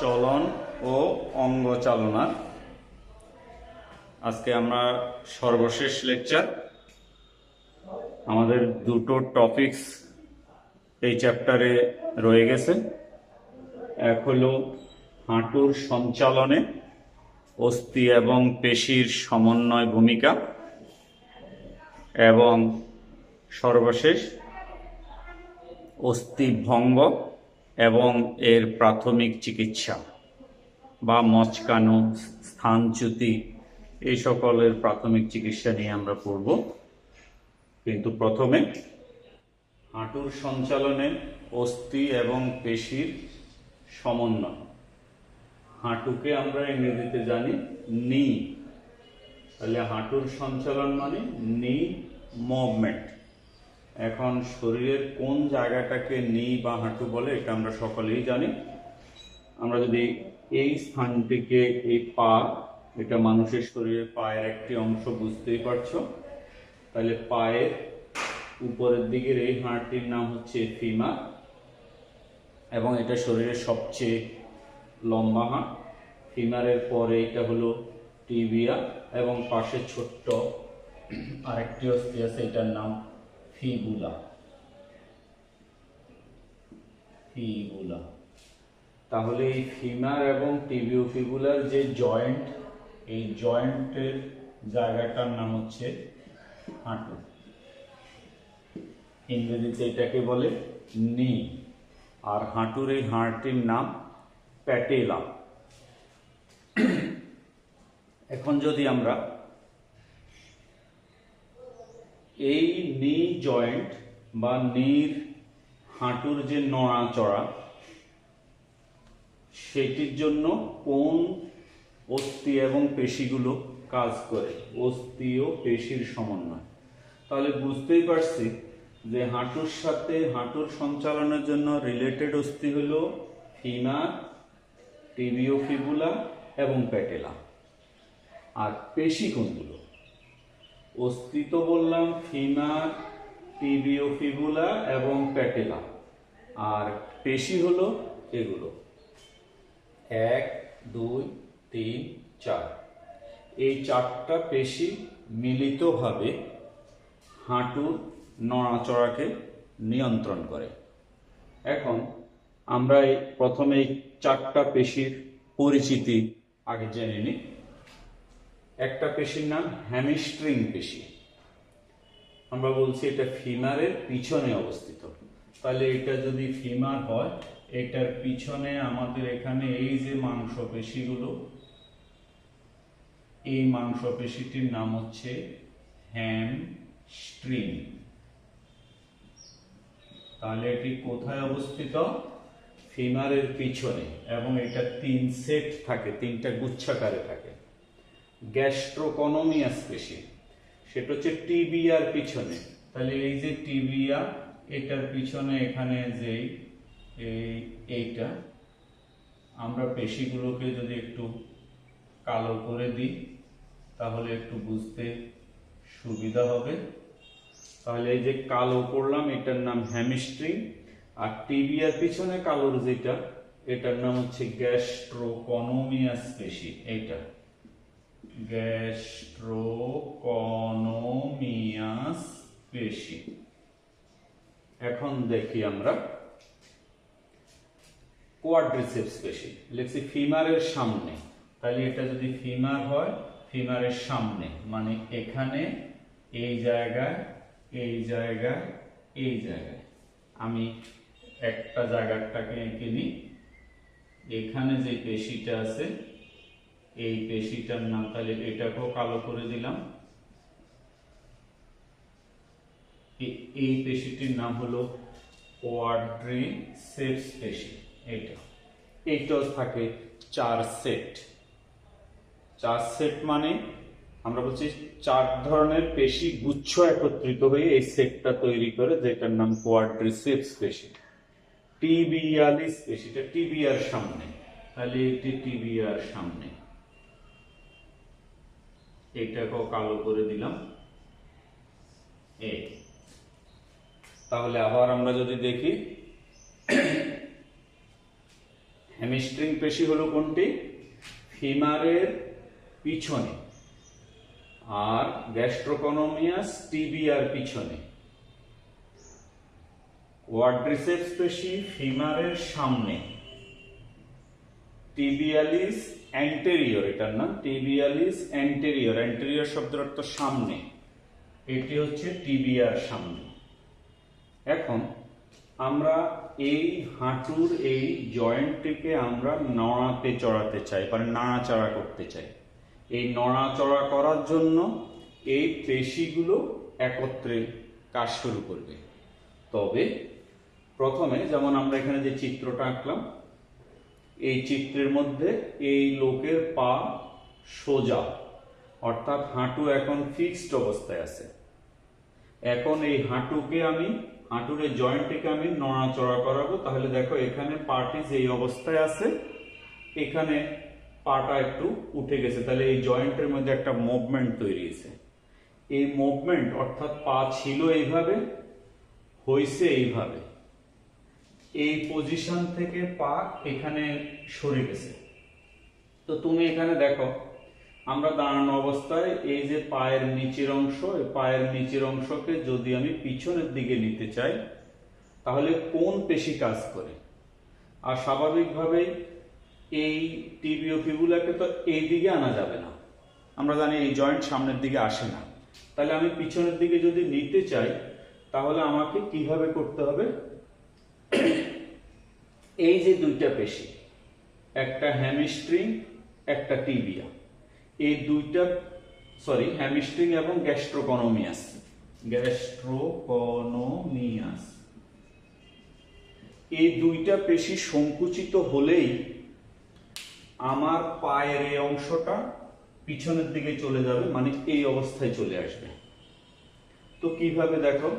চলন ও অঙ্গ চালনার আজকে আমরা সর্বশেষ লেকচার। আমাদের দুটো টপিকস এই চ্যাপ্টারে রয়ে গেছে। এক হলো হাঁটুর সঞ্চালনে অস্থি এবং পেশির সমন্বয় ভূমিকা, এবং সর্বশেষ অস্থিভঙ্গ এবং এর প্রাথমিক চিকিৎসা বা মচকানো, স্থানচ্যুতি, এই সকলের প্রাথমিক চিকিৎসা নিয়ে আমরা পড়ব। কিন্তু প্রথমে হাঁটুর সঞ্চালনে অস্থি এবং পেশির সমন্বয়। হাঁটুকে আমরা ইংরেজিতে জানি নি, তাহলে হাঁটুর সঞ্চালন মানে নি মুভমেন্ট। এখন শরীরের কোন জায়গাটাকে নি বা হাঁটু বলে এটা আমরা সকলেই জানি। আমরা যদি এই স্থানটিকে, এই পা, এটা মানুষের শরীরের পায়ের একটি অংশ, বুঝতেই পারছো, তাহলে পায়ের উপরের দিকের এই হাড়টির নাম হচ্ছে ফিমার, এবং এটা শরীরের সবচেয়ে লম্বা হাড়। ফিমারের পরে এটা হলো টিবিয়া, এবং পাশে ছোট্ট আরেকটি অস্থি আছে, এটার নাম ফিবুলা। ফিবুলা। তাহলে এই ফিমার এবং টিবিও ফিবুলার যে জয়েন্ট, এই জয়েন্টের জায়গাটার নাম হচ্ছে হাঁটু। ইংরেজিতে এটাকে বলে নি, আর হাঁটুর এই হাড়টির নাম প্যাটেলা। এখন যদি আমরা এই নি জয়েন্ট বা নির হাঁটুর যে নড়াচড়া, সেটির জন্য কোন অস্থি এবং পেশিগুলো কাজ করে, অস্থি ও পেশির সমন্বয়, তাহলে বুঝতেই পারছি যে হাঁটুর সাথে হাঁটুর সঞ্চালনের জন্য রিলেটেড অস্থি হলো ফিমার, টিবিও ফিবুলা এবং প্যাটেলা। আর পেশি কোনগুলো? অস্থি তো বললাম ফিমার, টিবিও ফিবুলা এবং প্যাটেলা, আর পেশি হলো এগুলো 1, 2, 3, 4। এই চারটা পেশি মিলিতভাবে হাঁটুর নড়াচড়াকে নিয়ন্ত্রণ করে। এখন আমরা প্রথমে এই চারটা পেশির পরিচিতি আগে জেনে নিই। একটা পেশির নাম হ্যামস্ট্রিং পেশি। আমরা বলছি এটা ফিমারের পিছনে অবস্থিত। তাহলে এটা যদি ফিমার হয়, এটার পিছনে আমাদের এখানে এই যে মাংসপেশিগুলো, এই মাংসপেশিটির নাম হচ্ছে হ্যামস্ট্রিং। তাহলে এটি কোথায় অবস্থিত? ফিমারের পিছনে, এবং এটা 3 সেট থাকে, 3টা গুচ্ছাকারে থাকে। গ্যাস্ট্রোকনোমিয়াস পেশি, সেটা হচ্ছে টিবিয়ার পিছনে। তাহলে এই যে টিবিয়া, এটার পিছনে এখানে যে এইটা, আমরা পেশিগুলোকে যদি একটু কালো করে দিই তাহলে একটু বুঝতে সুবিধা হবে। তাহলে এই যে কালো করলাম, এটার নাম হ্যামস্ট্রিং, আর টিবিয়ার পিছনে কালোর যেটা, এটার নাম হচ্ছে গ্যাস্ট্রোকনোমিয়াস পেশি। এইটা গ্যাস্ট্রোকনোমিয়াস পেশি। এখন দেখি আমরা কোয়াড্রিসেপস পেশি। লিখছি ফিমারের সামনে, তাহলে এটা যদি ফিমার হয়, ফিমারের সামনে মানে এখানে, এই জায়গায়, এই জায়গায়, এই জায়গায়। আমি একটা জায়গাটাকে এঁকে নিই। এখানে যে পেশিটা আছে, এই পেশিটার নাম, তাহলে এটাকেও কালো করে দিলাম। এই পেশিটির নাম হলো কোয়াড্রিসেপস পেশি। এইটাও থাকে 4 সেট। 4 সেট মানে আমরা বলছি 4 ধরনের পেশি গুচ্ছ একত্রিত হয়ে এই সেটটা তৈরি করে, যেটার নাম কোয়াড্রিসেপস পেশি। টিবিয়ালিস পেশিটা টিবিয়ার সামনে, তাহলে এটি টিবিয়ার সামনে, এটাকেও কালো করে দিলাম। এই তাহলে আবার আমরা যদি দেখি, হ্যামস্ট্রিং পেশি হলো কোনটি? ফিমারের পিছনে, আর গ্যাস্ট্রোকনোমিয়াস টিবিয়ার পিছনে। কোয়াড্রিসেপস পেশি ফিমারের সামনে, টিবিয়ালিস অ্যান্টেরিয়র, এটার নাম টিবিয়ালিস অ্যান্টেরিয়র। অ্যান্টেরিয়র শব্দের অর্থ সামনে, এটি হচ্ছে টিবিয়ার সামনে। এখন আমরা এই হাঁটুর এই জয়েন্টটিকে আমরা নড়াতে চড়াতে চাই, মানে নাড়াচাড়া করতে চাই। এই নড়াচড়া করার জন্য এই পেশিগুলো একত্রে কাজ শুরু করবে। তবে প্রথমে যেমন আমরা এখানে যে চিত্রটা আঁকলাম, এই চিত্রের মধ্যে এই লোকের পা সোজা, অর্থাৎ হাঁটু এখন ফিক্সড অবস্থায় আছে। এখন এই হাঁটুর এই জয়েন্টটিকে আমি নড়াচড়া করাবো। তাহলে দেখো এখানে পাটি যে অবস্থায় আছে, এখানে পাটা একটু উঠে গেছে, তাহলে এই জয়েন্টের মধ্যে একটা মুভমেন্ট তৈরি হয়েছে। এই মুভমেন্ট অর্থাৎ পা ছিল এইভাবে, হইছে এইভাবে, এই পজিশন থেকে পা এখানে সরে গেছে। তো তুমি এখানে দেখো, আমরা দাঁড়ানো অবস্থায় এই যে পায়ের নিচের অংশ, এই পায়ের নিচের অংশকে যদি আমি পিছনের দিকে নিতে চাই, তাহলে কোন পেশি কাজ করে? আর স্বাভাবিকভাবেই এই টিবিও ফিবুলাকে তো এই দিকে আনা যাবে না, আমরা জানি এই জয়েন্ট সামনের দিকে আসে না। তাহলে আমি পিছনের দিকে যদি নিতে চাই, তাহলে আমাকে কিভাবে করতে হবে? এই যে দুইটা পেশি, একটা হ্যামস্ট্রিং, একটা টিবিয়া, এই দুইটা হ্যামস্ট্রিং এবং গ্যাস্ট্রোকনোমিয়াস, এই দুইটা পেশি সংকুচিত হলেই আমার পায়ের এই অংশটা পিছনের দিকে চলে যাবে, মানে এই অবস্থায় চলে আসবে। তো কিভাবে দেখো,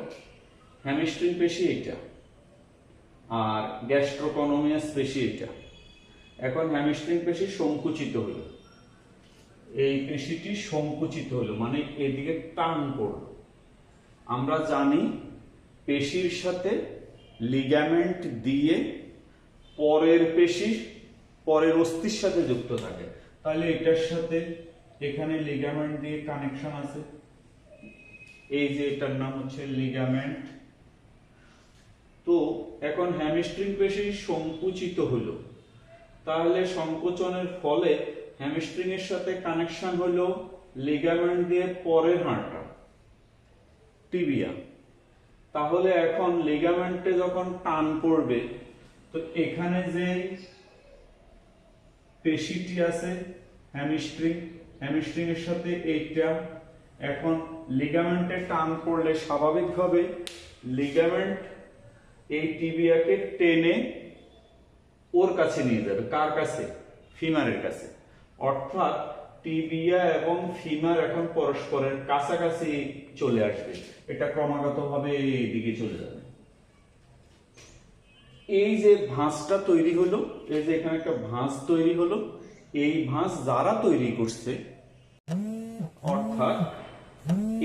হ্যামস্ট্রিং পেশি এটা, আর গ্যাস্ট্রোকনোমিয়াস পেশি এটা। এখন হ্যামস্ট্রিং পেশি সংকুচিত হলো, এই পেশিটি সংকুচিত হলো মানে এদিকে টান পড়লো। আমরা জানি পেশির সাথে লিগামেন্ট দিয়ে পরের পেশি পরের অস্থির সাথে যুক্ত থাকে, তাহলে এটার সাথে এখানে লিগামেন্ট দিয়ে কানেকশন আছে। এই যে এটার নাম হচ্ছে লিগামেন্ট। তো এখন হ্যামস্ট্রিং পেশি সংকুচিত হলো, তাহলে সংকোচনের ফলে হ্যামস্ট্রিং এর সাথে কানেকশন হলো লিগামেন্ট দিয়ে পরের হাড়টা, টিবিয়া। তাহলে এখন লিগামেন্টে যখন টান পড়বে, তো এখানে যে পেশিটি আছে হ্যামস্ট্রিং এর সাথে এইটা, এখন লিগামেন্টে টান পড়লে স্বাভাবিকভাবে লিগামেন্ট এই টিবিয়াকে টেনে ওর কাছে নিয়ে যাবে। কার কাছে? ফিমারের কাছে। অর্থাৎ টিবিয়া এবং ফিমার এখন পরস্পরের কাছাকাছি চলে আসবে, এটা ক্রমাগতভাবে এইদিকে চলে যাবে। এই যে ভাঁজটা তৈরি হলো, এই যে এখানে একটা ভাঁজ তৈরি হলো, এই ভাঁজ যারা তৈরি করছে, অর্থাৎ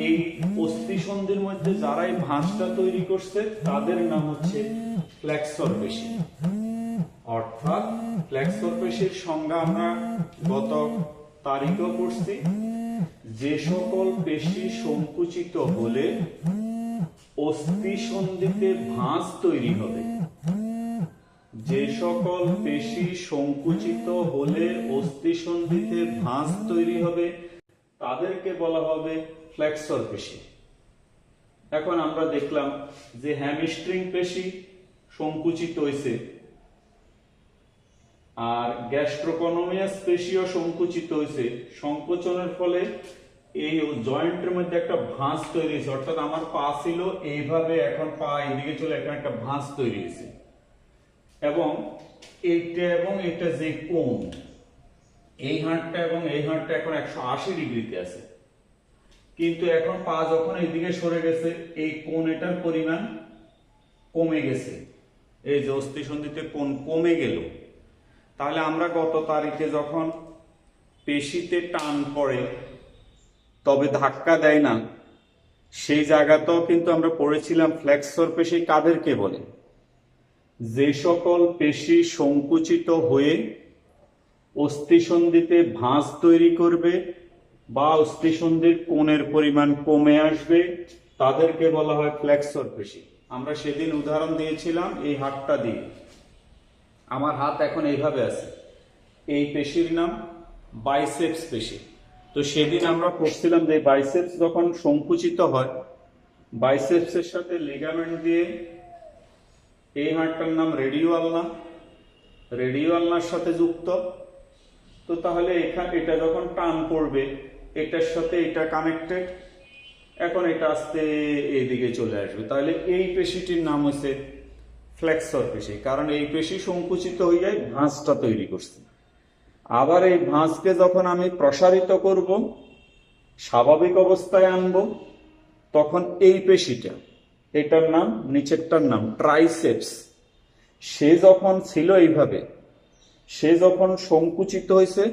এই অস্থিসন্ধির মধ্যে যারা এই ভাঁজটা তৈরি করছে, তাদের নাম হচ্ছে ফ্লেক্সর পেশি। অর্থাৎ ফ্লেক্সর পেশির সংজ্ঞা আমরা গত তারিখেও পড়ছি, যে সকল পেশি সংকুচিত হলে অস্থিসন্ধিতে ভাঁজ তৈরি হবে, যে সকল পেশি সংকুচিত হলে অস্থিসন্ধিতে ভাঁজ তৈরি হবে, তাদেরকে বলা হবে ফ্লেক্সর পেশি। এখন আমরা দেখলাম যে হ্যামস্ট্রিং পেশি সংকুচিত হয়েছে, আর গ্যাস্ট্রোকনোমিয়াস পেশিও সংকুচিত হয়েছে। সংকোচনের ফলে এই জয়েন্টের মধ্যে একটা ভাঁজ তৈরি হয়েছে, অর্থাৎ আমার পা ছিল এইভাবে, এখন পা এইদিকে চলে, এখানে একটা ভাঁজ তৈরি হয়েছে। এবং এটা যে কোণ, এই হাড়টা এবং এই হাড়টা এখন 180 ডিগ্রিতে আছে, কিন্তু এখন পা যখন এইদিকে সরে গেছে, এই কোণ এটার পরিমাণ কমে গেছে, এই যে অস্থিসন্ধিতে কোণ কমে গেল। তাহলে আমরা গত তারিখে যখন পেশিতে টান পড়ে তবে ধাক্কা দেয় না, সেই জায়গাতেও কিন্তু আমরা পড়েছিলাম ফ্লেক্সর পেশি কাদেরকে বলে? যে সকল পেশি সংকুচিত হয়ে অস্থিসন্ধিতে ভাঁজ তৈরি করবে বা অস্থিসন্ধির কোণের পরিমাণ কমে আসবে তাদেরকে বলা হয় ফ্লেক্সর পেশি। আমরা সেদিন উদাহরণ দিয়েছিলাম এই হাতটা দিয়ে। আমার হাত এখন এইভাবে আছে, এই পেশির নাম বাইসেপস পেশি। তো সেদিন আমরা পড়ছিলাম যে বাইসেপস যখন সংকুচিত হয়, বাইসেপসের সাথে লিগামেন্ট দিয়ে এই হাড়টার নাম রেডিও আলনা, রেডিও আলনার সাথে যুক্ত। তো তাহলে এটা যখন টান পড়বে এটার সাথে এটা কানেক্টেড, এখন এটা আস্তে এইদিকে চলে আসবে। তাহলে এই পেশিটির নাম হচ্ছে ফ্লেক্সর পেশি, কারণ এই পেশি সংকুচিত হয়ে ভাঁজটা তৈরি করছে। আবার এই ভাঁজকে যখন আমি প্রসারিত করব, স্বাভাবিক অবস্থায় আনবো, তখন এই পেশিটা, এটার নাম, নিচেরটার নাম ট্রাইসেপস, সে যখন ছিল এইভাবে, সে যখন সংকুচিত হয়েছে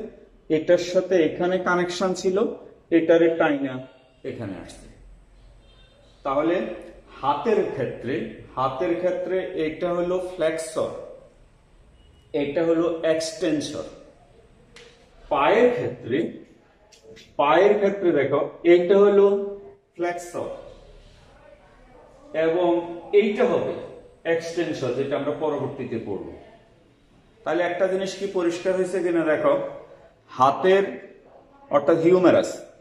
এটার সাথে এখানে কানেকশন ছিল, এটারে টাইনা এখানে আসছে। তাহলে হাতের ক্ষেত্রে এটা হলো ফ্লেক্সর, এটা হলো এক্সটেনসর। পায়ের ক্ষেত্রে দেখো এইটা হলো ফ্লেক্সর এবং এইটা হবে এক্সটেনসর, যেটা আমরা পরবর্তীতে পড়ব। তাহলে একটা জিনিস কি পরিষ্কার হয়েছে কিনা দেখো, হাতের অর্থাৎ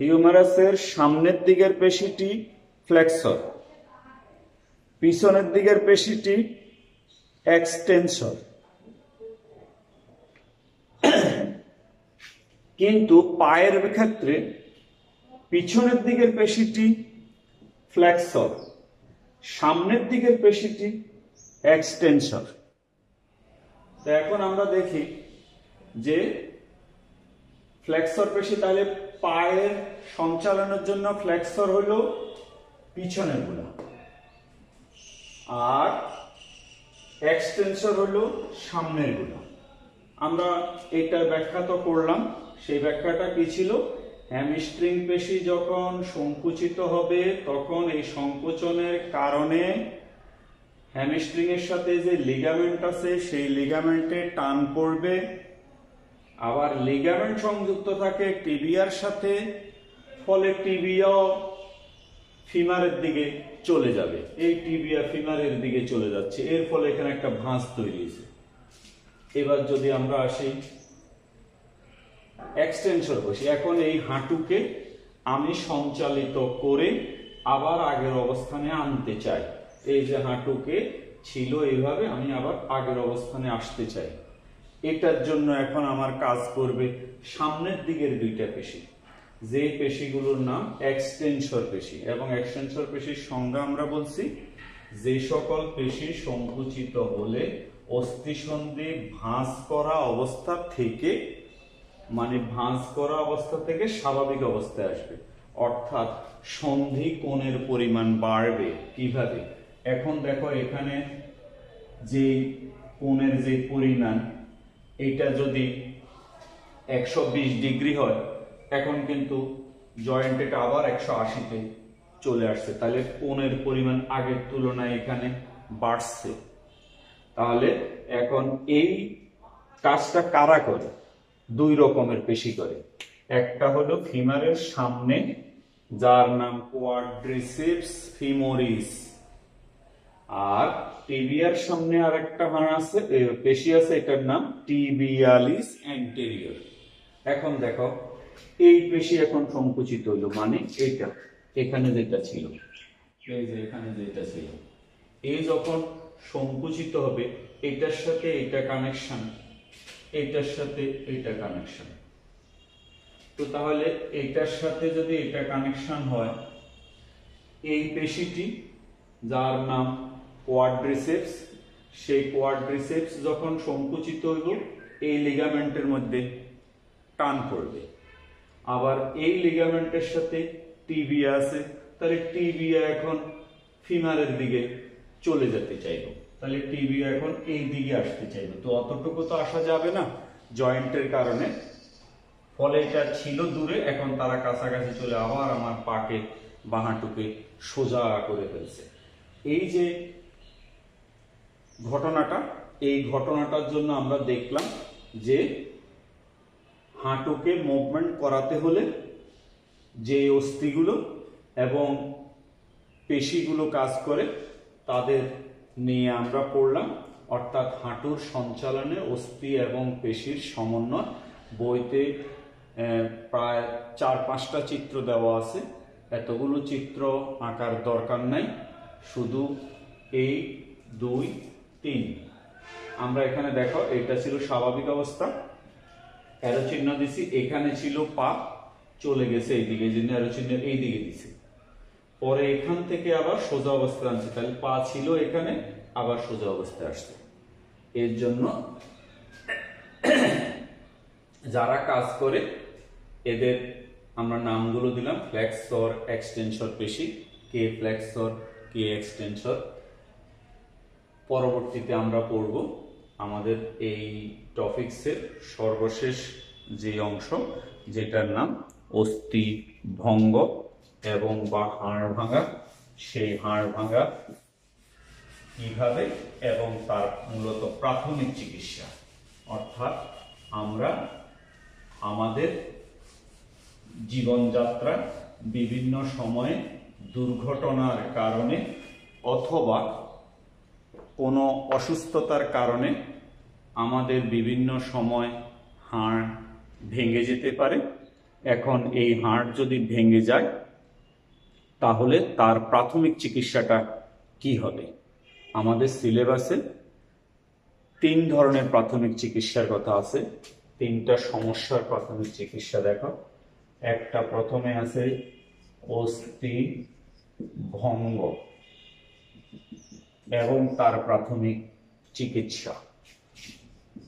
হিউমেরাসের সামনের দিকের পেশিটি ফ্লেক্সর, পিছনের দিকের পেশিটি এক্সটেনসর। কিন্তু পায়ের ক্ষেত্রে পিছনের দিকের পেশিটি ফ্লেক্সর, সামনের দিকের পেশিটি এক্সটেনসর। তো এখন আমরা দেখি যে ফ্লেক্সর পেশি, তাহলে পায়ের সঞ্চালনের জন্য ফ্লেক্সর হলো পিছনের গুলা, আর এক্সটেনসর হলো সামনের গুলা। আমরা এটা ব্যাখ্যা তো করলাম, সেই ব্যাখ্যাটা কি ছিল, হ্যামস্ট্রিং পেশি যখন সংকুচিত হবে তখন এই সংকোচনের কারণে হ্যামস্ট্রিং এর সাথে যে লিগামেন্ট আছে সেই লিগামেন্টে টান পড়বে। আবার লিগামেন্ট সংযুক্ত থাকে টিবিয়ার সাথে, ফলে টিবিয়াও ফিমারের দিকে চলে যাবে, এই টিবিয়া ফিমারের দিকে চলে যাচ্ছে, এর ফলে এখানে একটা ভাঁজ তৈরি হয়েছে। এবার যদি আমরা আসি এক্সটেনসর পেশি, এখন এই হাঁটুকে আমি সঞ্চালিত করে আবার আগের অবস্থানে আনতে চাই। এই যে হাঁটুকে ছিল এইভাবে, আমি আবার আগের অবস্থানে আসতে চাই। এটার জন্য এখন আমার কাজ করবে সামনের দিকের দুইটা পেশি, যে পেশিগুলোর নাম এক্সটেনসর পেশি। এবং এক্সটেনসর পেশির সংজ্ঞা আমরা বলছি, যে সকল পেশি সংকুচিত হলে অস্থিসন্ধি ভাঁজ করা অবস্থা থেকে, মানে ভাঁজ করা অবস্থা থেকে স্বাভাবিক অবস্থায় আসবে, অর্থাৎ সন্ধি কোণের পরিমাণ বাড়বে। কিভাবে? এখন দেখো এখানে যে কোণের যে পরিমাণ, এটা যদি 120 ডিগ্রি হয়, এখন কিন্তু জয়েন্ট এটা আবার 180-তে চলে আসছে, তাহলে কোণের পরিমাণ আগের তুলনায় এখানে বাড়ছে। তাহলে এখন এই কাজটা কারা করে? দুই রকমের পেশি করে। একটা হলো ফিমারের সামনে, যার নাম কোয়াড্রিসেপস ফিমোরিস, আর টিবিয়ার সামনে আরেকটা আছে, পেশি আছে, এটার নাম টিবিয়ালিস অ্যান্টেরিয়র। এখন দেখো এই পেশি এখন সংকুচিত হইলো, মানে এইটা এখানে যেটা ছিল, এই যে এখানে যেটা ছিল, এই যখন সংকুচিত হবে এটার সাথে এটা কানেকশন, এটার সাথে এটা কানেকশন। তো তাহলে এটার সাথে যদি এটা কানেকশন হয়, এই পেশিটি যার নাম কোয়াড্রিসেপস, সেই কোয়াড্রিসেপস যখন সংকুচিত হইব এই লিগামেন্টের মধ্যে টান পড়বে। আবার এই লিগামেন্টের সাথে টিবিয়া আছে, তাহলে টিবিয়া এখন ফিমারের দিকে চলে যেতে চাইব, তাহলে টিবিয়া এখন এই দিকে আসতে চাইবে। তো অতটুকু তো আসা যাবে না জয়েন্টের কারণে, ফলে এটা ছিল দূরে, এখন তারা কাছাকাছি চলে আবার আমার পাকে বা হাঁটুকে সোজা করে ফেলছে। এই যে ঘটনাটা, এই ঘটনাটার জন্য আমরা দেখলাম যে হাঁটুকে মুভমেন্ট করাতে হলে যে অস্থিগুলো এবং পেশিগুলো কাজ করে তাদের নিয়ে আমরা পড়লাম, অর্থাৎ হাঁটুর সঞ্চালনে অস্থি এবং পেশির সমন্বয়। বইতে প্রায় 4-5টা চিত্র দেওয়া আছে, এতগুলো চিত্র আঁকার দরকার নাই, শুধু এই 2, 3 আমরা এখানে দেখো এটা ছিল স্বাভাবিক অবস্থা, অ্যারো চিহ্ন দিছি, এখানে ছিল পা চলে গেছে এইদিকে, এই জন্য অ্যারো চিহ্ন এইদিকে দিছি। পরে এখান থেকে আবার সোজা অবস্থায় আনছি, তাহলে পা ছিল এখানে, আবার সোজা অবস্থায় আসছে। এর জন্য যারা কাজ করে এদের আমরা নামগুলো দিলাম, ফ্লেক্সর, এক্সটেনসর পেশি, কে ফ্লেক্সর, কে এক্সটেনসর। পরবর্তীতে আমরা পড়ব আমাদের এই টপিক্সের সর্বশেষ যে অংশ, যেটার নাম অস্থি ভঙ্গ এবং বা হাড় ভাঙা। সেই হাড় ভাঙা কিভাবে এবং তার মূলত প্রাথমিক চিকিৎসা, অর্থাৎ আমরা আমাদের জীবনযাত্রা বিভিন্ন সময়ে দুর্ঘটনার কারণে অথবা কোনো অসুস্থতার কারণে আমাদের বিভিন্ন সময় হাড় ভেঙে যেতে পারে। এখন এই হাড় যদি ভেঙে যায় তাহলে তার প্রাথমিক চিকিৎসাটা কি হবে? আমাদের সিলেবাসে 3 ধরনের প্রাথমিক চিকিৎসার কথা আছে, 3টা সমস্যার প্রাথমিক চিকিৎসা দেখো। একটা প্রথমে আছে অস্থি ভঙ্গ এবং তার প্রাথমিক চিকিৎসা।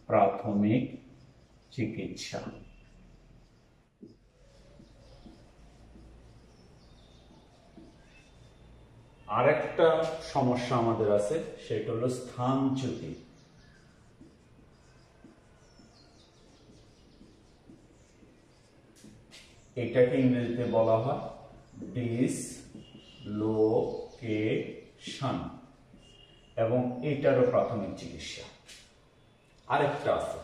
প্রাথমিক চিকিৎসা আরেকটা সমস্যা আমাদের আছে, সেটা হলো স্থানচ্যুতি। এটাকে ইংরেজিতে বলা হয় ডিসলোকেশন, এবং এটারও প্রাথমিক চিকিৎসা। আরেকটা আছে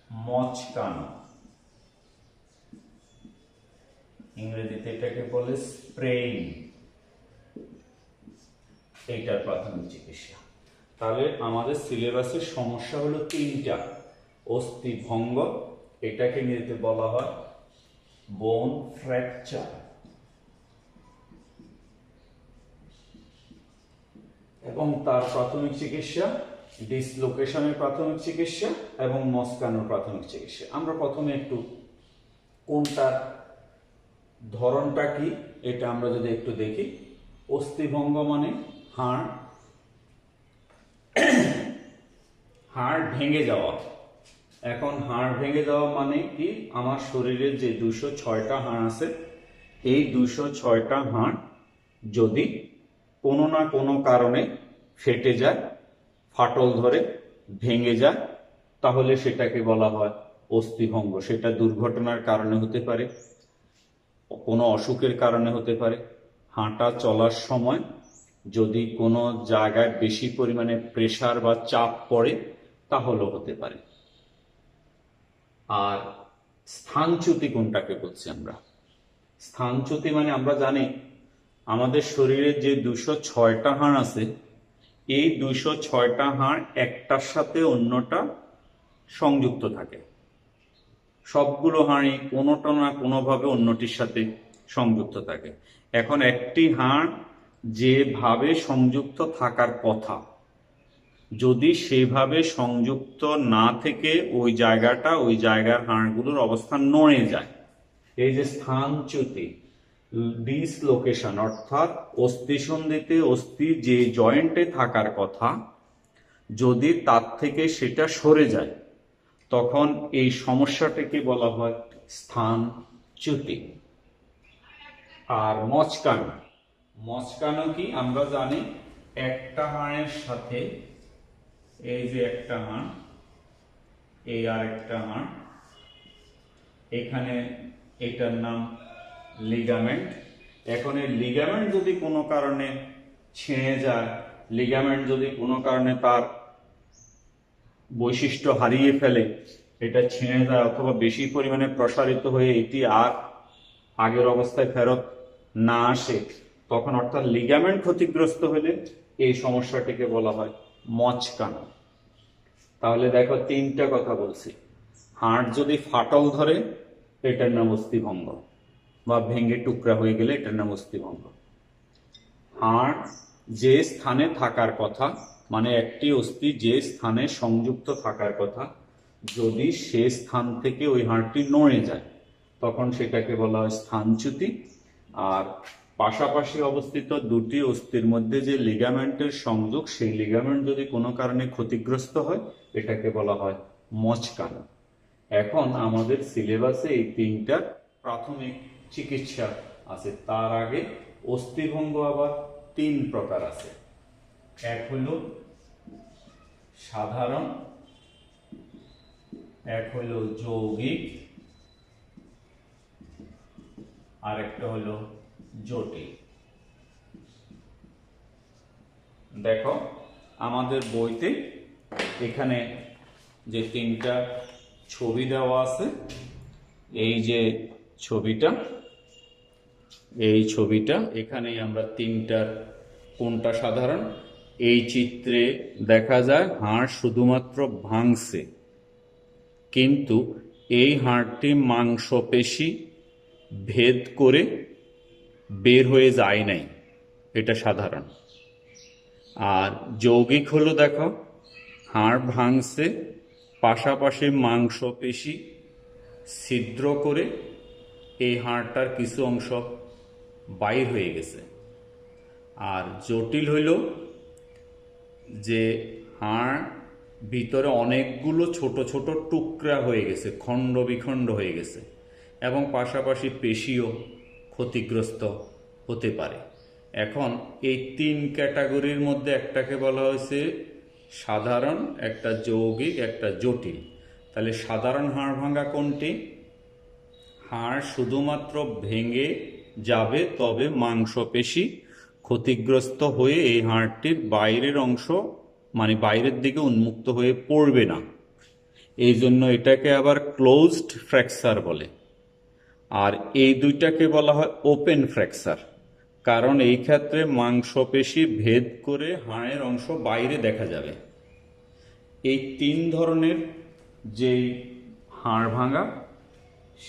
মচকানো, ইংরেজিতে এটাকে বলে স্প্রেইং, এইটার প্রাথমিক চিকিৎসা। তাহলে আমাদের সিলেবাসের সমস্যা হলো 3টা। অস্থি ভঙ্গ, এটাকে ইংরেজিতে বলা হয় বোন ফ্র্যাকচার, এবং তার প্রাথমিক চিকিৎসা, ডিসলোকেশনের প্রাথমিক চিকিৎসা এবং মচকানোর প্রাথমিক চিকিৎসা। আমরা প্রথমে একটু কোনটার ধরনটা কি এটা আমরা যদি একটু দেখি। অস্থিভঙ্গ মানে হাড় ভেঙে যাওয়া। এখন হাড় ভেঙে যাওয়া মানে কি, আমার শরীরে যে 206টা হাড় আছে, এই 206টা হাড় যদি কোনো না কোনো কারণে ফেটে যায়, ফাটল ধরে ভেঙে যায়, তাহলে সেটাকে বলা হয় অস্থিভঙ্গ। সেটা দুর্ঘটনার কারণে হতে পারে, কোনো অসুখের কারণে হতে পারে, হাঁটা চলার সময় যদি কোনো জায়গায় বেশি পরিমাণে প্রেসার বা চাপ পড়ে তাহলেও হতে পারে। আর স্থানচ্যুতি কোনটাকে বলছি আমরা? স্থানচ্যুতি মানে আমরা জানি আমাদের শরীরে যে 206টা হাড় আছে, এই 206টা হাড় একটার সাথে অন্যটা সংযুক্ত থাকে। সবগুলো হাড়ই কোনোটা না কোনোভাবে অন্যটির সাথে সংযুক্ত থাকে। এখন একটি হাড় যেভাবে সংযুক্ত থাকার কথা, যদি সেভাবে সংযুক্ত না থেকে ওই জায়গার হাড়গুলোর অবস্থান নড়ে যায়, এই যে স্থানচ্যুতি, ডিসলোকেশন, অর্থাৎ অস্থিসন্ধিতে অস্থি যে জয়েন্টে থাকার কথা যদি তার থেকে সেটা সরে যায়, তখন এই সমস্যাটাকে বলা হয় স্থানচ্যুতি। আর মচকানো কি আমরা জানি, একটা হাড়ের সাথে এই যে একটা হাড়, এই আর একটা হাড়, এখানে এটার নাম লিগামেন্ট। এখন এই লিগামেন্ট যদি কোনো কারণে ছিঁড়ে যায় লিগামেন্ট যদি কোনো কারণে তার বৈশিষ্ট্য হারিয়ে ফেলে, এটা ছিঁড়ে যায় অথবা বেশি পরিমাণে প্রসারিত হয়ে এটি আর আগের অবস্থায় ফেরত না আসে, তখন অর্থাৎ লিগামেন্ট ক্ষতিগ্রস্ত হলে এই সমস্যাটিকে বলা হয় মচকানো। তাহলে দেখো, তিনটা কথা বলছি। হাড় যদি ফাটল ধরে, এটার নাম অস্থিভঙ্গ, বা ভেঙে টুকরা হয়ে গেলে এটার নাম অস্থিভঙ্গ। হাড় যে স্থানে থাকার কথা, মানে একটি অস্থি যে স্থানে সংযুক্ত থাকার কথা, যদি সে স্থান থেকে ওই হাড়টি নড়ে যায়, তখন সেটাকে বলা হয় স্থানচ্যুতি। আর পাশাপাশি অবস্থিত দুটি অস্থির মধ্যে যে লিগামেন্টের সংযোগ, সেই লিগামেন্ট যদি কোনো কারণে ক্ষতিগ্রস্ত হয়, এটাকে বলা হয় মচকানো। এখন আমাদের সিলেবাসে এই তিনটা প্রাথমিক চিকিৎসা আছে। তার আগে অস্থিভঙ্গ আবার তিন প্রকার আছে। এক হইল সাধারণ, এক হইল যৌগিক, আর একটা হলো জটিল। দেখো, আমাদের বইতে এখানে যে তিনটা ছবি দেওয়া আছে, এই যে ছবিটা, এই ছবিটা, এখানেই আমরা তিনটার কোনটা সাধারণ। এই চিত্রে দেখা যায় হাড় শুধুমাত্র ভাঙছে, কিন্তু এই হাড়টি মাংসপেশি ভেদ করে বের হয়ে যায় নাই, এটা সাধারণ। আর যৌগিক হলো, দেখো, হাড় ভাঙছে, পাশাপাশি মাংসপেশি ছিদ্র করে এই হাড়টার কিছু অংশ বাইর হয়ে গেছে। আর জটিল হইল যে হাড় ভিতরে অনেকগুলো ছোট ছোট টুকরা হয়ে গেছে, খণ্ড বিখণ্ড হয়ে গেছে, এবং পাশাপাশি পেশিও ক্ষতিগ্রস্ত হতে পারে। এখন এই তিন ক্যাটাগরির মধ্যে একটাকে বলা হয়েছে সাধারণ, একটা যৌগিক, একটা জটিল। তাহলে সাধারণ হাড় ভাঙা কোনটি? হাড় শুধুমাত্র ভেঙে যাবে, তবে মাংসপেশি ক্ষতিগ্রস্ত হয়ে এই হাড়টির বাইরের অংশ, মানে বাইরের দিকে উন্মুক্ত হয়ে পড়বে না। এই জন্য এটাকে আবার ক্লোজড ফ্র্যাকচার বলে। আর এই দুইটাকে বলা হয় ওপেন ফ্র্যাকচার, কারণ এই ক্ষেত্রে মাংসপেশি ভেদ করে হাড়ের অংশ বাইরে দেখা যাবে। এই তিন ধরনের যেই হাড় ভাঙা,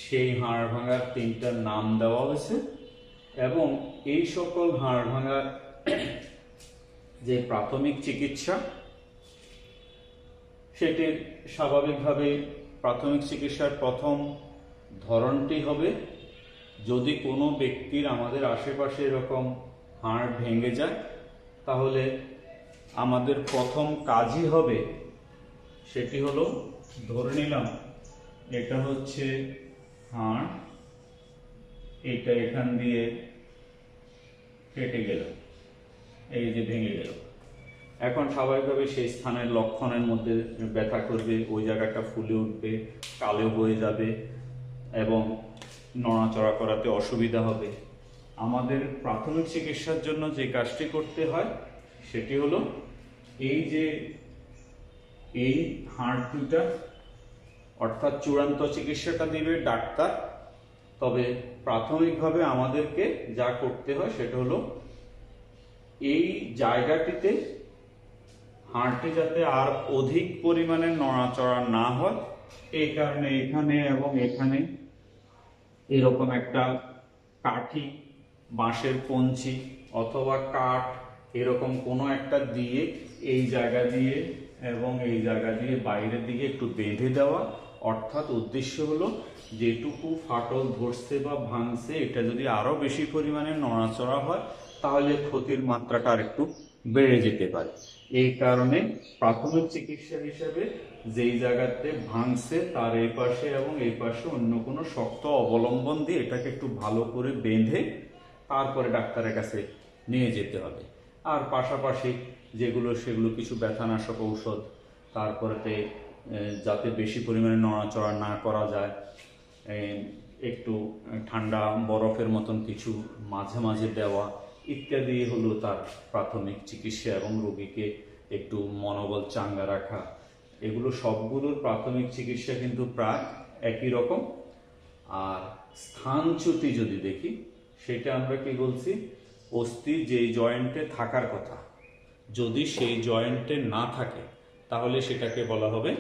সেই হাড় ভাঙার তিনটা নাম দেওয়া হয়েছে, এবং এই সকল হাড় ভাঙার যে প্রাথমিক চিকিৎসা, সেটির স্বাভাবিকভাবে প্রাথমিক চিকিৎসার প্রথম ধরনটি হবে, যদি কোনো ব্যক্তির আমাদের আশেপাশে এরকম হাড় ভেঙে যায়, তাহলে আমাদের প্রথম কাজই হবে, সেটি হলো, ধরে নিলাম এটা হচ্ছে হাড়, এটা এখান দিয়ে কেটে গেল, এই যে ভেঙে গেল। এখন স্বাভাবিকভাবে সেই স্থানের লক্ষণের মধ্যে ব্যথা করবে, ওই জায়গাটা ফুলে উঠবে, কালো হয়ে যাবে, এবং নড়াচড়া করাতে অসুবিধা হবে। আমাদের প্রাথমিক চিকিৎসার জন্য যে কাজটি করতে হয়, সেটি হলো, এই যে এই হাড় দুটা, অর্থাৎ চূড়ান্ত চিকিৎসাটা দিবে ডাক্তার, তবে প্রাথমিকভাবে আমাদেরকে যা করতে হয় সেটা হলো, এই জায়গাটিতে হাড়টি যাতে আর অধিক পরিমাণে নড়াচড়া না হয়, এই কারণে এখানে এবং এখানে এরকম একটা কাঠি, বাঁশের কঞ্চি অথবা কাঠ, এরকম কোনো একটা দিয়ে এই জায়গা দিয়ে এবং এই জায়গা দিয়ে বাইরের দিকে একটু বেঁধে দেওয়া। অর্থাৎ উদ্দেশ্য হলো, যেটুকু ফাটল ধরছে বা ভাঙছে, এটা যদি আরো বেশি পরিমাণে নড়াচড়া হয়, তাহলে ক্ষতির মাত্রাটা আর একটু বেড়ে যেতে পারে। এই কারণে প্রাথমিক চিকিৎসা হিসেবে যেই জায়গাতে ভাঙছে তার এই পাশে এবং এই পাশে অন্য কোনো শক্ত অবলম্বন দিয়ে এটাকে একটু ভালো করে বেঁধে তারপরে ডাক্তারের কাছে নিয়ে যেতে হবে। আর পাশাপাশি যেগুলো, সেগুলো কিছু ব্যথানাশক ঔষধ, তারপরেতে যাতে বেশি পরিমাণে নড়াচড়া না করা যায়, একটু ঠান্ডা বরফের মতন কিছু মাঝে মাঝে দেওয়া, ইত্যাদি হলো তার প্রাথমিক চিকিৎসা, এবং রোগীকে একটু মনোবল চাঙ্গা রাখা, এগুলো সবগুলোর প্রাথমিক চিকিৎসা কিন্তু প্রায় একই রকম। আর স্থানচ্যুতি যদি দেখি, সেটা আমরা কি বলছি, অস্থি যেই জয়েন্টে থাকার কথা যদি সেই জয়েন্টে না থাকে তাহলে সেটাকে বলা হবে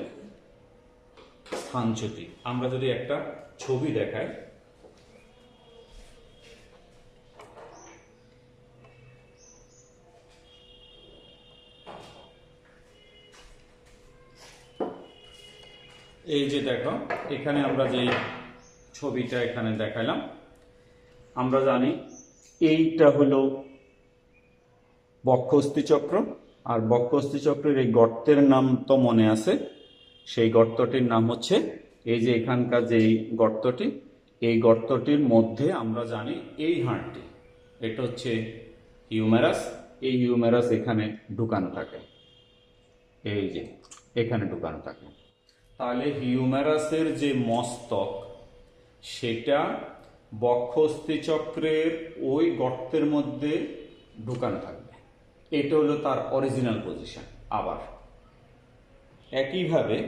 স্থানচ্যুতি। আমরা যদি একটা ছবি দেখাই, এই যে দেখো, এখানে আমরা যে ছবিটা এখানে দেখালাম, আমরা জানি এইটা হলো বক্ষস্থি চক্র, আর বক্ষস্থি চক্রের এই গর্তের নাম তো মনে আছে, সেই গর্তটির নাম হচ্ছে এই যে এখানকার যে গর্তটি, এই গর্তটির মধ্যে আমরা জানি এই হাড়টি, এটা হচ্ছে হিউমেরাস, এই হিউমেরাস এখানে ঢুকানো থাকে, এই যে এখানে ঢুকানো থাকে। তাহলে হিউমেরাসের যে মস্তক সেটা বক্ষস্থি চক্রের ওই গর্তের মধ্যে ঢুকানো থাকবে, এটা হলো তার অরিজিনাল পজিশন। আবার একইভাবে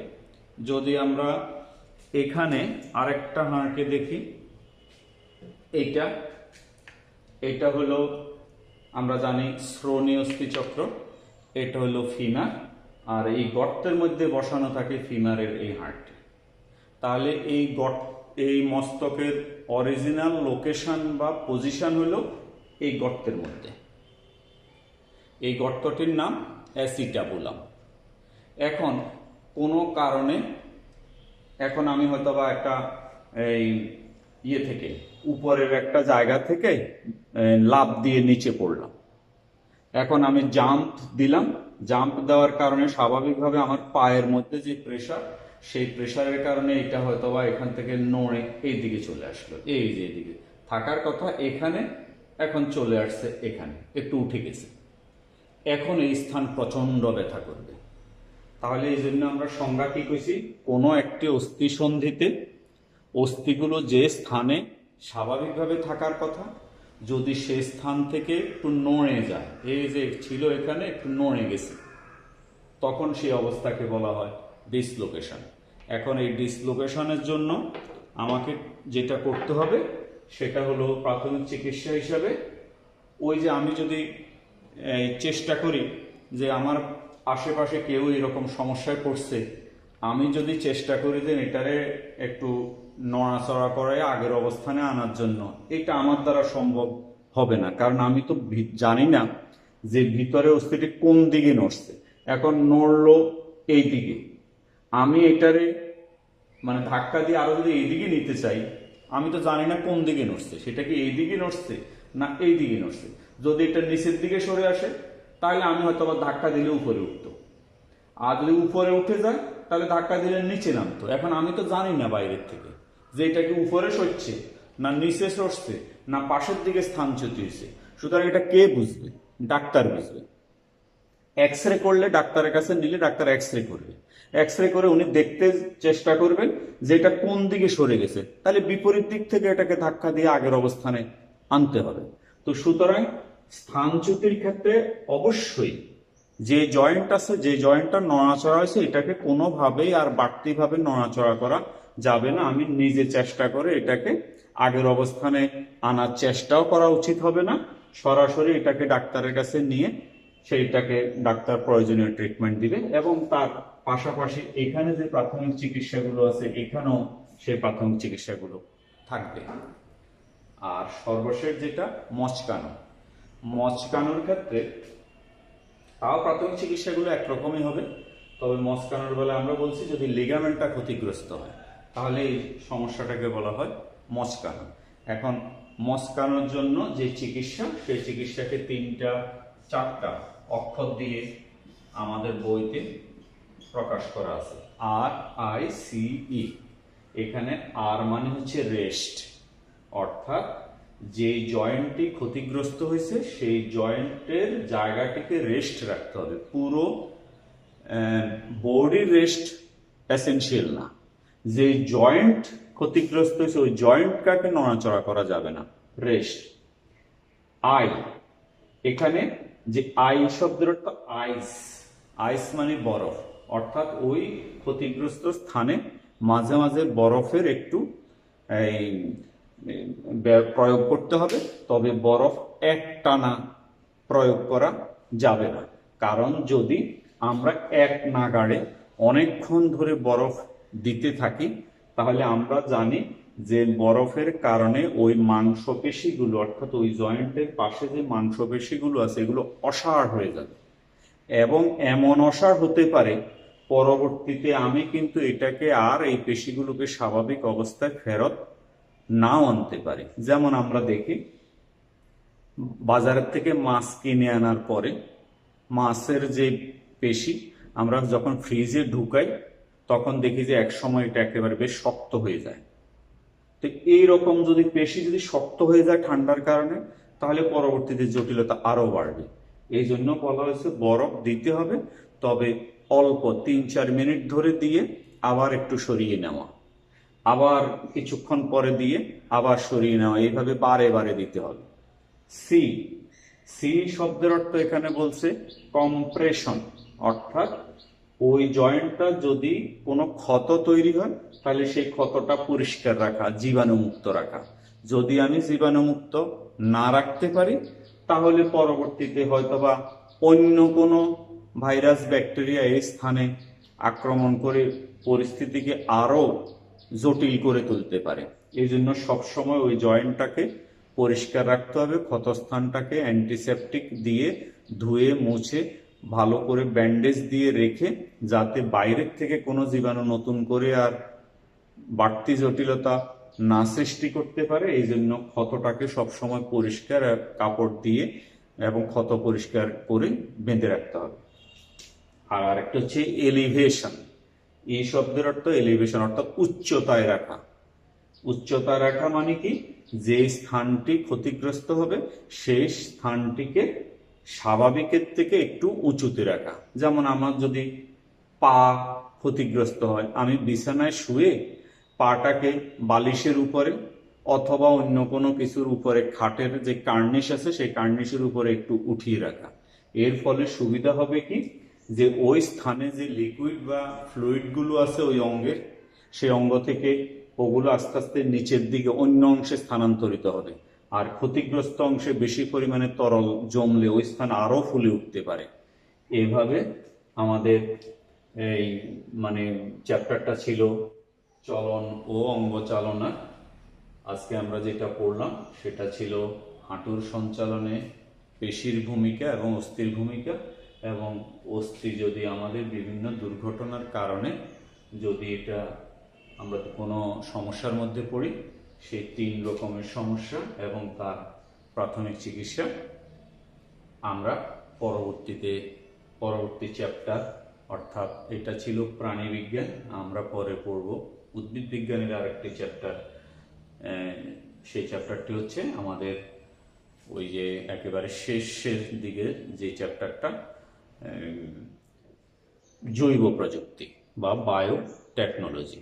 যদি আমরা এখানে আরেকটা হাড়কে দেখি, এটা হলো আমরা জানি শ্রোণীয়স্থি চক্র, এটা হলো ফিমার, আর এই গর্তের মধ্যে বসানো থাকে ফিমারের এই হাড়টি। তাহলে এই মস্তকের অরিজিনাল লোকেশন বা পজিশন হলো এই গর্তের মধ্যে, এই গর্তটির নাম অ্যাসিটাবুলাম। এখন কোনো কারণে এখন আমি হয়তো বা একটা এই থেকে উপরের একটা জায়গা থেকে লাফ দিয়ে নিচে পড়লাম, এখন আমি জাম্প দিলাম, জাম্প দেওয়ার কারণে স্বাভাবিকভাবে আমার পায়ের মধ্যে যে প্রেসার, সেই প্রেসারের কারণে এটা হয়তো বা এখান থেকে নড়ে এই দিকে চলে আসলো, এই যে এদিকে থাকার কথা এখানে, এখন চলে আসছে এখানে, একটু উঠে গেছে, এখন এই স্থান প্রচন্ড ব্যথা করবে। তাহলে এই জন্য আমরা সংজ্ঞা কি কইছি, কোনো একটি অস্থি সন্ধিতে অস্থিগুলো যে স্থানে স্বাভাবিকভাবে থাকার কথা, যদি সে স্থান থেকে একটু নড়ে যায়, এই যে ছিল এখানে একটু নড়ে গেছে, তখন সেই অবস্থাকে বলা হয় ডিসলোকেশন। এখন এই ডিসলোকেশনের জন্য আমাকে যেটা করতে হবে সেটা হলো প্রাথমিক চিকিৎসা হিসাবে, ওই যে আমি যদি চেষ্টা করি যে আমার আশেপাশে কেউ এরকম সমস্যায় পড়ছে, আমি যদি চেষ্টা করি যে এটারে একটু নড়াচড়া করে আগের অবস্থানে আনার জন্য, এটা আমার দ্বারা সম্ভব হবে না, কারণ আমি তো জানি না যে ভিতরে অস্থিটি কোন দিকে নড়ছে। এখন নড়লো এই দিকে, আমি এটারে মানে ধাক্কা দিয়ে আরো যদি এইদিকে নিতে চাই, আমি তো জানি না কোন দিকে নড়ছে, সেটা কি এই দিকে নড়ছে না এই দিকে নড়ছে। যদি এটা নিচের দিকে সরে আসে তাহলে আমি হয়তো আবার ধাক্কা দিলে উপরে উঠতো, আর যদি উপরে উঠে যায় তাহলে ধাক্কা দিলে নিচে নামতো। এখন আমি তো জানি না বাইরের থেকে যে এটা কি উপরে সরছে না নিচে সরছে না পাশের দিকে স্থানচ্যুত হয়েছে, সুতরাং এটা কে বুঝবে? ডাক্তার বুঝবে। এক্স রে করলে ডাক্তারের কাছে নিলে ডাক্তার এক্স রে করবে, এক্স রে করে উনি দেখতে চেষ্টা করবেন যে এটা কোন দিকে সরে গেছে, তাহলে বিপরীত দিক থেকে এটাকে ধাক্কা দিয়ে আগের অবস্থানে আনতে হবে। তো সুতরাং স্থানচ্যুতির ক্ষেত্রে অবশ্যই যে জয়েন্ট আছে, যে জয়েন্টটা নড়াচড়া হয়েছে, এটাকে কোনোভাবেই আর বাড়তিভাবে নড়াচড়া করা যাবে না। আমি নিজে চেষ্টা করে এটাকে আগের অবস্থানে আনার চেষ্টাও করা উচিত হবে না, সরাসরি এটাকে ডাক্তারের কাছে নিয়ে সেইটাকে ডাক্তার প্রয়োজনীয় ট্রিটমেন্ট দিবে, এবং তার পাশাপাশি এখানে যে প্রাথমিক চিকিৎসাগুলো আছে এখানেও সেই প্রাথমিক চিকিৎসাগুলো থাকবে। আর সর্বশেষ যেটা মচকানোর ক্ষেত্রে তাও প্রাথমিক চিকিৎসাগুলো একরকমই হবে, তবে মচকানোর বেলা আমরা বলছি যদি লিগামেন্টটা ক্ষতিগ্রস্ত হয় তাহলে এই সমস্যাটাকে বলা হয় মচকানো। এখন মচকানোর জন্য যে চিকিৎসা, সেই চিকিৎসাকে 3-4টা অক্ষর দিয়ে আমাদের বইতে প্রকাশ করা আছে, RICE। এখানে আর মানে হচ্ছে রেস্ট, অর্থাৎ যে জয়েন্টটি ক্ষতিগ্রস্ত হয়েছে সেই জয়েন্টের জায়গাটিকে রেস্ট রাখতে হবে। পুরো বডি রেস্ট এসেনশিয়াল না, যে জয়েন্ট ক্ষতিগ্রস্ত হয়েছে ওই জয়েন্টটাকে নড়াচড়া করা যাবে না, রেস্ট। এখানে যে আই শব্দের অর্থ আইস, আইস মানে বরফ, অর্থাৎ ওই ক্ষতিগ্রস্ত স্থানে মাঝে মাঝে বরফের একটু এই প্রয়োগ করতে হবে। তবে বরফ একটানা প্রয়োগ করা যাবে না, কারণ যদি আমরা এক নাগাড়ে অনেকক্ষণ ধরে বরফ দিতে থাকি তাহলে আমরা জানি যে বরফের কারণে ওই মাংসপেশিগুলো, অর্থাৎ ওই জয়েন্টের পাশে যে মাংসপেশিগুলো আছে এগুলো অসাড় হয়ে যাবে, এবং এমন অসাড় হতে পারে পরবর্তীতে আমি কিন্তু এটাকে আর এই পেশিগুলোকে স্বাভাবিক অবস্থায় ফেরত নাও আনতে পারি। যেমন আমরা দেখি বাজারের থেকে মাছ কিনে আনার পরে মাছের যে পেশি আমরা যখন ফ্রিজে ঢুকাই তখন দেখি যে এক সময় এটা একেবারে বেশ শক্ত হয়ে যায়। তো এইরকম যদি পেশি যদি শক্ত হয়ে যায় ঠান্ডার কারণে, তাহলে পরবর্তীতে জটিলতা আরো বাড়বে। এই জন্য বলা হয়েছে বরফ দিতে হবে, তবে অল্প 3-4 মিনিট ধরে দিয়ে আবার একটু সরিয়ে নেওয়া, আবার কিছুক্ষণ পরে দিয়ে আবার সরিয়ে নেওয়া, এইভাবে বারে বারে দিতে হবে। সি, সি শব্দের অর্থ এখানে বলছে কম্প্রেশন, অর্থাৎ ওই জয়েন্টটা যদি কোনো ক্ষত তৈরি হয় তাহলে সেই ক্ষতটা পরিষ্কার রাখা, জীবাণুমুক্ত রাখা। যদি আমি জীবাণুমুক্ত না রাখতে পারি তাহলে পরবর্তীতে হয়তোবা অন্য কোনো ভাইরাস ব্যাকটেরিয়া এই স্থানে আক্রমণ করে পরিস্থিতিকে আরো জটিল করে তুলতে পারে। এই জন্য সবসময় ওই জয়েন্টটাকে পরিষ্কার রাখতে হবে, ক্ষতস্থানটাকে অ্যান্টিসেপটিক দিয়ে ধুয়ে মুছে ভালো করে ব্যান্ডেজ দিয়ে রেখে, যাতে বাইরের থেকে কোনো জীবাণু নতুন করে আর বাড়তি জটিলতা না সৃষ্টি করতে পারে। এই জন্য ক্ষতটাকে সবসময় পরিষ্কার কাপড় দিয়ে এবং ক্ষত পরিষ্কার করে বেঁধে রাখতে হবে। আর একটা হচ্ছে এলিভেশন, এই শব্দের অর্থ এলিভেশন, অর্থাৎ উচ্চতায় রাখা। উচ্চতায় রাখা মানে কি, যে স্থানটি ক্ষতিগ্রস্ত হবে সেই স্থানটিকে স্বাভাবিকের থেকে একটু উঁচুতে রাখা। যেমন আমার যদি পা ক্ষতিগ্রস্ত হয়, আমি বিছানায় শুয়ে পাটাকে বালিশের উপরে অথবা অন্য কোনো কিছুর উপরে, খাটের যে কার্নিশ আছে সেই কার্নিশের উপরে একটু উঠিয়ে রাখা। এর ফলে সুবিধা হবে কি, যে ওই স্থানে যে লিকুইড বা ফ্লুইড গুলো আছে ওই অঙ্গের, সেই অঙ্গ থেকে ওগুলো আস্তে আস্তে নিচের দিকে অন্য অংশে স্থানান্তরিত হবে। আর ক্ষতিগ্রস্ত অংশে বেশি পরিমাণে তরল জমলে ওই স্থান আরো ফুলে উঠতে পারে। এইভাবে আমাদের এই মানে চ্যাপ্টারটা ছিল চলন ও অঙ্গচালনা। আজকে আমরা যেটা পড়লাম সেটা ছিল হাঁটুর সঞ্চালনে পেশির ভূমিকা এবং অস্থির ভূমিকা, এবং অস্থি যদি আমাদের বিভিন্ন দুর্ঘটনার কারণে যদি এটা আমরা কোনো সমস্যার মধ্যে পড়ি, সেই 3 রকমের সমস্যা এবং তার প্রাথমিক চিকিৎসা আমরা পরবর্তী চ্যাপ্টার, অর্থাৎ এটা ছিল প্রাণীবিজ্ঞান, আমরা পরে পড়ব উদ্ভিদ বিজ্ঞানের আরেকটি চ্যাপ্টার। সেই চ্যাপ্টারটি হচ্ছে আমাদের ওই যে একেবারে শেষের দিকে যে চ্যাপ্টারটা, জৈব প্রযুক্তি বা বায়োটেকনোলজি।